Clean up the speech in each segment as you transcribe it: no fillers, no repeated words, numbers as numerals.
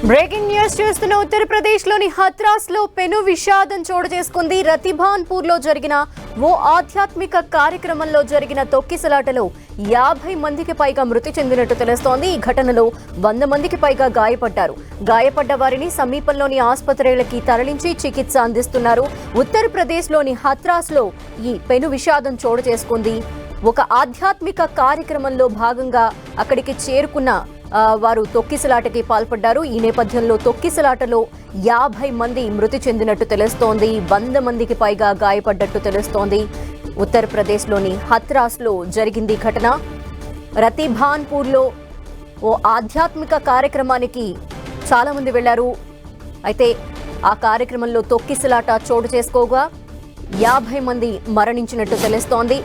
Breaking news చూస్తున్న ఉత్తరప్రదేశ్ లోని హత్రాస్ లో పెను విషాదం చోటు చేసుకుంది. రతిభాన్పూర్ లో జరిగిన ఓ ఆధ్యాత్మిక కార్యక్రమంలో జరిగిన తొక్కిసలాటలో 50 మందికి పైగా మృతి చెందినట్టు తెలుస్తోంది. ఈ ఘటనలో 100 మందికి పైగా గాయపడ్డారు. గాయపడ్డ వారిని సమీపంలోని ఆసుపత్రులకి తరలించి చికిత్స అందిస్తున్నారు. ఉత్తరప్రదేశ్ లోని హత్రాస్ లో ఈ పెను విషాదం చోటు చేసుకుంది. ఒక ఆధ్యాత్మిక కార్యక్రమంలో భాగంగా అక్కడికి చేరుకున్న వారు తొక్కిసలాటకి పాల్పడ్డారు. ఈ నేపథ్యంలో తొక్కిసలాటలో 50 మంది మృతి చెందినట్టు తెలుస్తోంది. 100 మందికి పైగా గాయపడ్డట్టు తెలుస్తోంది. ఉత్తరప్రదేశ్లోని హత్రాస్ లో జరిగింది ఘటన. రతిభాన్పూర్ లో ఓ ఆధ్యాత్మిక కార్యక్రమానికి చాలా మంది వెళ్లారు. అయితే ఆ కార్యక్రమంలో తొక్కిసలాట చోటు చేసుకోగా 50 మంది మరణించినట్టు తెలుస్తోంది.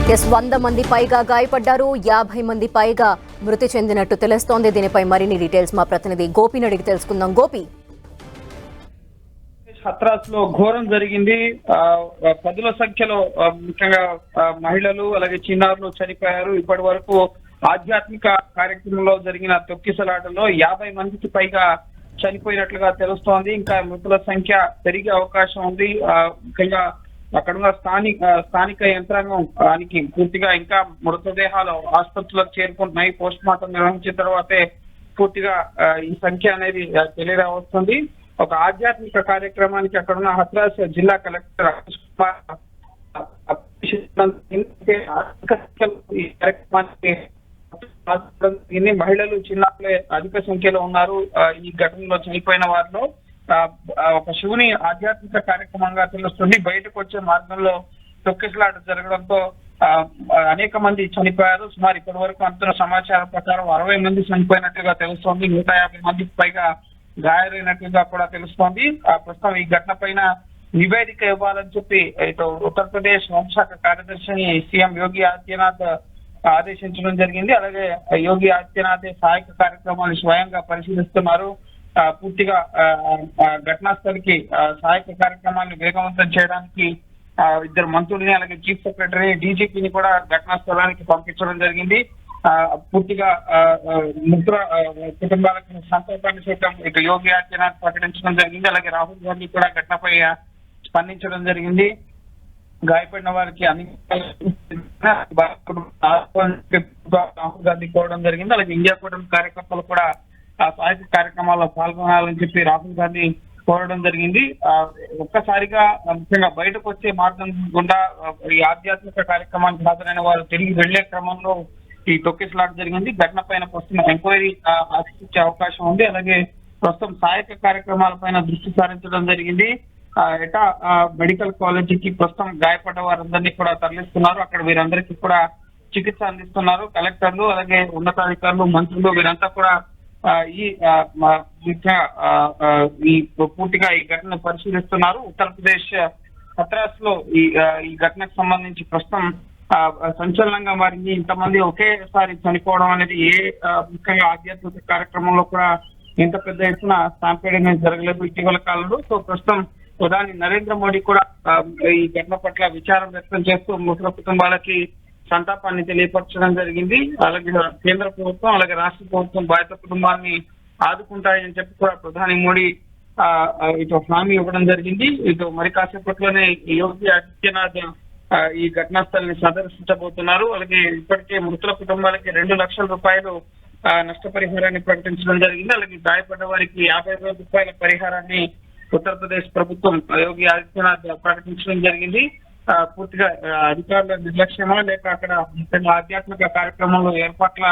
100 మంది పైగా గాయపడ్డారు. 50 మంది పైగా మృతి చెందినట్టు తెలుస్తోంది. దీనిపై మరిన్ని డీటెయిల్స్ మా ప్రతినిధి గోపిని అడిగి తెలుసుకుందాం. గోపి, హత్రాస్ లో ఘోరం జరిగింది. పదుల సంఖ్యలో ముఖ్యంగా మహిళలు అలాగే చిన్నారులు చనిపోయారు. ఇప్పటి వరకు ఆధ్యాత్మిక కార్యక్రమంలో జరిగిన తొక్కిసలాటలో 50 మందికి పైగా చనిపోయినట్లుగా తెలుస్తోంది. ఇంకా మృతుల సంఖ్య పెరిగే అవకాశం ఉంది. ముఖ్యంగా అక్కడున్న స్థానిక యంత్రాంగం దానికి పూర్తిగా ఇంకా మృతదేహాలు ఆసుపత్రులకు చేరుకుంటున్నాయి. పోస్ట్ మార్టం నిర్వహించిన తర్వాతే పూర్తిగా ఈ సంఖ్య అనేది తెలియవస్తుంది. ఒక ఆధ్యాత్మిక కార్యక్రమానికి అక్కడున్న హత్రాస్ జిల్లా కలెక్టర్ ఈ కార్యక్రమానికి మహిళలు చిన్నారులే అధిక సంఖ్యలో ఉన్నారు. ఈ ఘటనలో చనిపోయిన వారిలో ఒక శివుని ఆధ్యాత్మిక కార్యక్రమంగా తెలుస్తుంది. బయటకు వచ్చే మార్గంలో తొక్కిసలాట జరగడంతో అనేక మంది చనిపోయారు. సుమారు ఇప్పటి వరకు అంతున్న సమాచారం ప్రకారం 60 మంది చనిపోయినట్టుగా తెలుస్తోంది. 150 మందికి పైగా గాయాలైనట్టుగా కూడా తెలుస్తోంది. ప్రస్తుతం ఈ ఘటన పైన నివేదిక ఇవ్వాలని చెప్పి ఇటు ఉత్తరప్రదేశ్ హోంశాఖ కార్యదర్శిని సీఎం యోగి ఆదిత్యనాథ్ ఆదేశించడం జరిగింది. అలాగే యోగి ఆదిత్యనాథ్ సహాయక కార్యక్రమాలు స్వయంగా పరిశీలిస్తున్నారు. పూర్తిగా ఘటనా స్థలికి సహాయక కార్యక్రమాన్ని వేగవంతం చేయడానికి 2 మంత్రుల్ని అలాగే చీఫ్ సెక్రటరీ డీజీపీని కూడా ఘటనా స్థలానికి పంపించడం జరిగింది. పూర్తిగా మృతుల కుటుంబాలకు సంతాపాన్ని సైతం ఇక యోగి ఆదిత్యనాథ్ ప్రకటించడం జరిగింది. అలాగే రాహుల్ గాంధీ కూడా ఘటనపై స్పందించడం జరిగింది. గాయపడిన వారికి అన్ని రాహుల్ గాంధీ కోరడం జరిగింది. అలాగే ఇండియా కూటమి కార్యకర్తలు కూడా సహాయక కార్యక్రమాల్లో పాల్గొనాలని చెప్పి రాహుల్ గాంధీ కోరడం జరిగింది. ఒక్కసారిగా ముఖ్యంగా బయటకు వచ్చే మార్గం గుండా ఈ ఆధ్యాత్మిక కార్యక్రమానికి హాజరైన వారు తిరిగి వెళ్లే క్రమంలో ఈ తొక్కిసలాట జరిగింది. ఘటన పైన ప్రస్తుతం ఎంక్వైరీ ఆశించే అవకాశం ఉంది. అలాగే ప్రస్తుతం సహాయక కార్యక్రమాలపైన దృష్టి సారించడం జరిగింది. ఎటా మెడికల్ కాలేజీకి ప్రస్తుతం గాయపడ్డ వారందరినీ కూడా తరలిస్తున్నారు. అక్కడ వీరందరికీ కూడా చికిత్స అందిస్తున్నారు. కలెక్టర్లు అలాగే ఉన్నతాధికారులు మంత్రులు వీరంతా కూడా ఈ పూర్తిగా ఈ ఘటనను పరిశీలిస్తున్నారు. ఉత్తరప్రదేశ్ హత్రాస్ లో ఈ ఘటనకు సంబంధించి ప్రస్తుతం సంచలనంగా మారింది. ఇంతమంది ఒకేసారి చనిపోవడం అనేది ముఖ్యంగా ఆధ్యాత్మిక కార్యక్రమంలో కూడా ఇంత పెద్ద ఎత్తున స్టాంపేడ్ అనేది జరగలేదు ఇటీవల కాలంలో. సో ప్రస్తుతం ప్రధాని నరేంద్ర మోడీ కూడా ఈ ఘటన పట్ల విచారం వ్యక్తం చేస్తూ మృతుల కుటుంబాలకి సంతాపాన్ని తెలియపరచడం జరిగింది. అలాగే కేంద్ర ప్రభుత్వం అలాగే రాష్ట్ర ప్రభుత్వం బాధిత కుటుంబాన్ని ఆదుకుంటాయని చెప్పి కూడా ప్రధాని మోడీ ఇటు హామీ ఇవ్వడం జరిగింది. ఇటు మరి కాసేపట్లోనే యోగి ఆదిత్యనాథ్ ఈ ఘటనా స్థలాన్ని సందర్శించబోతున్నారు. అలాగే ఇప్పటికే మృతుల కుటుంబాలకి 2 లక్షల రూపాయలు నష్టపరిహారాన్ని ప్రకటించడం జరిగింది. అలాగే గాయపడ్డ వారికి 50,000 రూపాయల పరిహారాన్ని ఉత్తరప్రదేశ్ ప్రభుత్వం యోగి ఆదిత్యనాథ్ ప్రకటించడం జరిగింది. పూర్తిగా అధికారుల నిర్లక్ష్యమా లేక అక్కడ ఆధ్యాత్మిక కార్యక్రమంలో ఏర్పాట్ల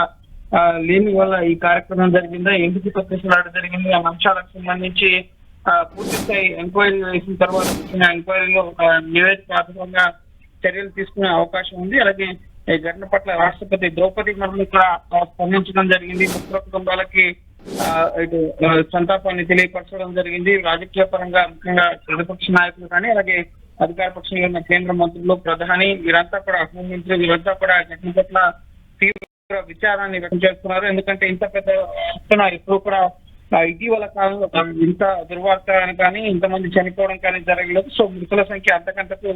లేని వల్ల ఈ కార్యక్రమం జరిగిందా, ఎందుకు తొక్కిసలాట జరిగింది అనే అంశాలకు సంబంధించి పూర్తి స్థాయి ఎంక్వైరీ వేసిన తర్వాత ఎంక్వైరీలో నివేదిక ఆధారంగా చర్యలు తీసుకునే అవకాశం ఉంది. అలాగే ఈ ఘటన పట్ల రాష్ట్రపతి ద్రౌపది ముర్ము కూడా స్పందించడం జరిగింది. మృతుల కుటుంబాలకి ఇటు సంతాపాన్ని తెలియపరచడం జరిగింది. రాజకీయ పరంగా ముఖ్యంగా ప్రతిపక్ష నాయకులు కానీ అలాగే అధికార పక్షంలో ఉన్న కేంద్ర మంత్రులు ప్రధాని వీరంతా కూడా హోంమంత్రి వీరంతా కూడా ఘటన పట్ల తీవ్ర విచారాన్ని వ్యక్తం చేస్తున్నారు. ఎందుకంటే ఇంత పెద్ద ఎత్తున ఇప్పుడు కూడా ఇటీవల కాలంలో ఇంత దుర్వార్త కానీ ఇంతమంది చనిపోవడం కానీ జరగలేదు. సో మృతుల సంఖ్య అంతకంతకు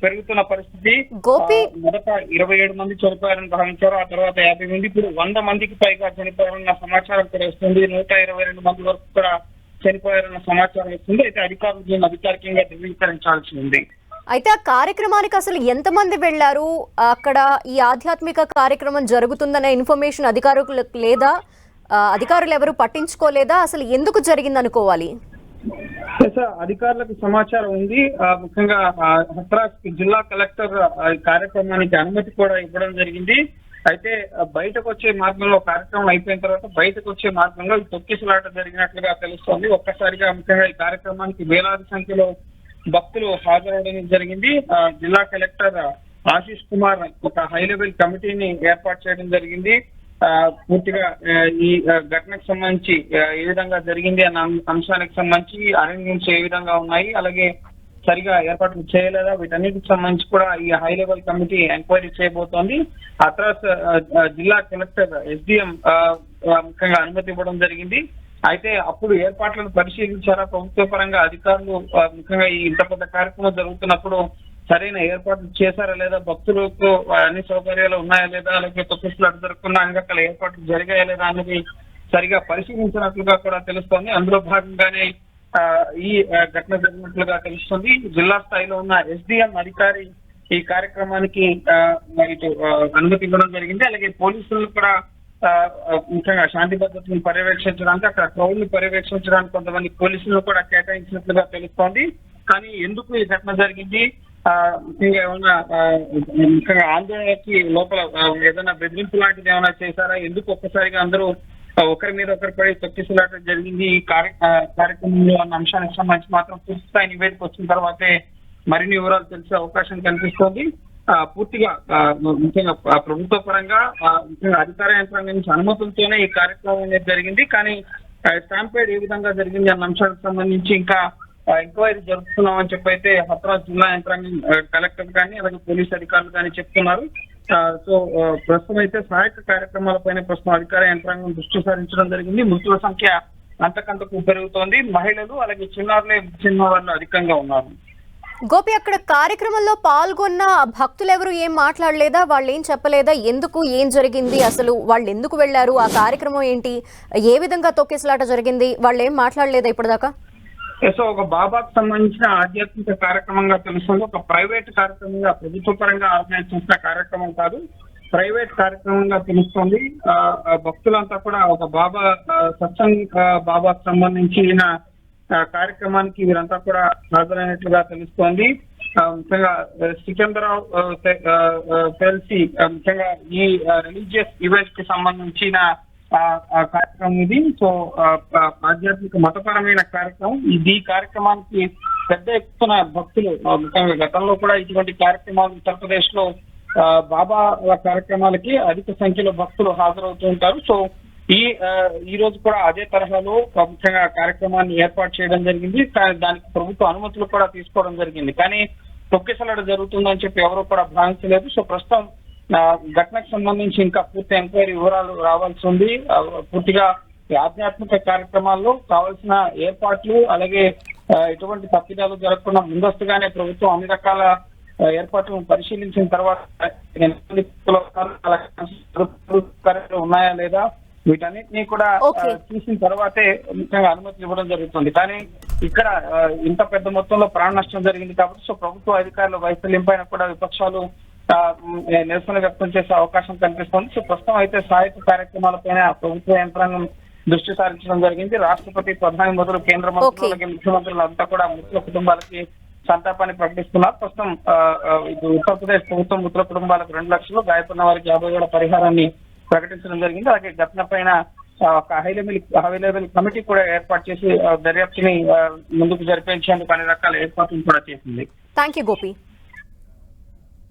పెరుగుతున్న పరిస్థితి. గోపి మొదట 27 మంది చనిపోయారని భావించారు, ఆ తర్వాత 50 మంది, ఇప్పుడు 100 మందికి పైగా చనిపోయారన్న సమాచారం కూడా వస్తుంది. 122 మంది వరకు కూడా చనిపోయారన్న సమాచారం వస్తుంది. అయితే అధికారులు దీన్ని అధికారికంగా ధృవీకరించాల్సి ఉంది. అయితే ఆ కార్యక్రమానికి అసలు ఎంతమంది వెళ్లారు, అక్కడ ఈ ఆధ్యాత్మిక కార్యక్రమం జరుగుతుందనే ఇన్ఫర్మేషన్ అధికారులకు లేదా, అధికారులు ఎవరు పట్టించుకోలేదా, అసలు ఎందుకు జరిగింది అనుకోవాలి? అధికారులకు సమాచారం ఉంది. ముఖ్యంగా హత్రాస్ జిల్లా కలెక్టర్ ఈ కార్యక్రమానికి అనుమతి కూడా ఇవ్వడం జరిగింది. అయితే బయటకు వచ్చే మార్గంలో కార్యక్రమం అయిపోయిన తర్వాత బయటకు వచ్చే మార్గంలో ఈ తొక్కిసలాట జరిగినట్లుగా తెలుస్తోంది. ఒక్కసారిగా ముఖ్యంగా ఈ కార్యక్రమానికి వేలాది సంఖ్యలో భక్తులు హాజరవడం జరిగింది. జిల్లా కలెక్టర్ ఆశీష్ కుమార్ ఒక హై లెవెల్ కమిటీని ఏర్పాటు చేయడం జరిగింది. పూర్తిగా ఈ ఘటనకు సంబంధించి ఏ విధంగా జరిగింది అన్న అంశానికి సంబంధించి అరేంజ్మెంట్స్ ఏ విధంగా ఉన్నాయి, అలాగే సరిగా ఏర్పాట్లు చేయలేదా, వీటన్నిటికి సంబంధించి కూడా ఈ హై లెవెల్ కమిటీ ఎంక్వైరీ చేయబోతోంది. హత్రాస్ జిల్లా కలెక్టర్ SDM ముఖ్యంగా అనుమతి ఇవ్వడం జరిగింది. అయితే అప్పుడు ఏర్పాట్లను పరిశీలించారా ప్రభుత్వ పరంగా అధికారులు? ముఖ్యంగా ఈ ఇంత పెద్ద కార్యక్రమం జరుగుతున్నప్పుడు సరైన ఏర్పాట్లు చేశారా లేదా, భక్తులకు అన్ని సౌకర్యాలు ఉన్నాయా లేదా, అలాగే తొక్కిసలాట జరుగుతున్న అన్ని రకాల ఏర్పాట్లు జరిగాయా లేదా అనేది సరిగా పరిశీలించినట్లుగా కూడా తెలుస్తోంది. అందులో భాగంగానే ఈ ఘటన జరిగినట్లుగా తెలుస్తుంది. జిల్లా స్థాయిలో ఉన్న SDM అధికారి ఈ కార్యక్రమానికి అనుమతి ఇవ్వడం జరిగింది. అలాగే పోలీసులు కూడా ముఖ్యంగా శాంతి భద్రతను పర్యవేక్షించడానికి, అక్కడ క్రౌడ్ ని పర్యవేక్షించడానికి కొంతమంది పోలీసులను కూడా కేటాయించినట్లుగా తెలుస్తోంది. కానీ ఎందుకు ఈ ఘటన జరిగింది, ముఖ్యంగా ఏమైనా ముఖ్యంగా ఆందోళనకి లోపల ఏదైనా బెదిరింపు లాంటిది ఏమైనా చేశారా, ఎందుకు ఒక్కసారిగా అందరూ ఒకరి మీద ఒకరి పడి తొక్కిసలాట జరిగింది ఈ కార్యక్రమంలో అన్న అంశానికి సంబంధించి మాత్రం పూర్తి స్థాయి నివేదిక వచ్చిన తర్వాతే మరిన్ని వివరాలు తెలిసే అవకాశం కనిపిస్తోంది. పూర్తిగా ముఖ్యంగా ప్రభుత్వ పరంగా ముఖ్యంగా అధికార యంత్రాంగం నుంచి అనుమతులతోనే ఈ కార్యక్రమం అనేది జరిగింది. కానీ స్టాంపేడ్ ఏ విధంగా జరిగింది అన్న అంశానికి సంబంధించి ఇంకా ఎంక్వైరీ జరుపుతున్నామని చెప్పైతే హత్రాస్ జిల్లా యంత్రాంగం కలెక్టర్ కానీ అలాగే పోలీస్ అధికారులు కానీ చెప్తున్నారు. సో ప్రస్తుతం అయితే సహాయక కార్యక్రమాలపైన ప్రస్తుతం అధికార యంత్రాంగం దృష్టి సారించడం జరిగింది. మృతుల సంఖ్య అంతకంతకు పెరుగుతోంది. మహిళలు అలాగే చిన్న వాళ్ళు అధికంగా ఉన్నారు. గోపి, అక్కడ కార్యక్రమంలో పాల్గొన్న భక్తులు ఎవరు ఏం మాట్లాడలేదా, వాళ్ళు ఏం చెప్పలేదా, ఎందుకు ఏం జరిగింది, అసలు వాళ్ళు ఎందుకు వెళ్లారు, ఆ కార్యక్రమం ఏంటి, ఏ విధంగా తొక్కిసలాట జరిగింది, వాళ్ళు ఏం మాట్లాడలేదా ఇప్పటిదాకా? సో ఒక బాబాకు సంబంధించిన ఆధ్యాత్మిక కార్యక్రమంగా తెలుస్తుంది. ఒక ప్రైవేట్ కార్యక్రమంగా ప్రభుత్వ పరంగా ఆర్గనైజ్ చేసిన కార్యక్రమం కాదు, ప్రైవేట్ కార్యక్రమంగా తెలుస్తుంది. భక్తులంతా కూడా ఒక బాబా సత్సంగ్ బాబాకు సంబంధించిన కార్యక్రమానికి వీరంతా కూడా హాజరైనట్లుగా తెలుస్తోంది. ముఖ్యంగా సికింద్రావ్ తెలిసి ముఖ్యంగా ఈ రిలీజియస్ ఈవెంట్ కి సంబంధించిన కార్యక్రమం ఇది. సో ఆధ్యాత్మిక మతపరమైన కార్యక్రమం ఈ కార్యక్రమానికి పెద్ద ఎత్తున భక్తులు ముఖ్యంగా గతంలో కూడా ఇటువంటి కార్యక్రమాలు ఉత్తరప్రదేశ్ లో బాబా కార్యక్రమాలకి అధిక సంఖ్యలో భక్తులు హాజరవుతూ ఉంటారు. సో ఈ రోజు కూడా అదే తరహాలో ముఖ్యంగా కార్యక్రమాన్ని ఏర్పాటు చేయడం జరిగింది. దానికి ప్రభుత్వ అనుమతులు కూడా తీసుకోవడం జరిగింది. కానీ తొక్కిసలాట జరుగుతుందని చెప్పి ఎవరు కూడా భావించలేదు. సో ప్రస్తుతం ఘటనకు సంబంధించి ఇంకా పూర్తి ఎంక్వైరీ వివరాలు రావాల్సి ఉంది. పూర్తిగా ఆధ్యాత్మిక కార్యక్రమాల్లో కావాల్సిన ఏర్పాట్లు అలాగే ఎటువంటి తప్పిదాలు జరగకుండా ముందస్తుగానే ప్రభుత్వం అన్ని రకాల ఏర్పాట్లను పరిశీలించిన తర్వాత ఉన్నాయా లేదా వీటన్నిటినీ కూడా చూసిన తర్వాతే ముఖ్యంగా అనుమతి ఇవ్వడం జరుగుతుంది. కానీ ఇక్కడ ఇంత పెద్ద మొత్తంలో ప్రాణ నష్టం జరిగింది కాబట్టి సో ప్రభుత్వ అధికారుల వైఫల్యం పైన కూడా విపక్షాలు నిరసన వ్యక్తం చేసే అవకాశం కనిపిస్తుంది. సో ప్రస్తుతం అయితే సహాయక కార్యక్రమాలపైన ప్రభుత్వ యంత్రాంగం దృష్టి సారించడం జరిగింది. రాష్ట్రపతి, ప్రధాని మొదలు కేంద్ర మంత్రులకి ముఖ్యమంత్రులు అంతా కూడా మృతుల కుటుంబాలకి సంతాపాన్ని ప్రకటిస్తున్నారు. ప్రస్తుతం ఉత్తరప్రదేశ్ ప్రభుత్వం మృతుల కుటుంబాలకు 2 లక్షలు, గాయపడిన వారికి 50,000 పరిహారాన్ని ప్రకటించడం జరిగింది. అలాగే ఘటన పైన ఒక హై లెవెల్ కమిటీ కూడా ఏర్పాటు చేసి దర్యాప్తుని ముందుకు జరిపించేందుకు అన్ని రకాల ఏర్పాట్లు కూడా చేసింది. Thank you Gopi.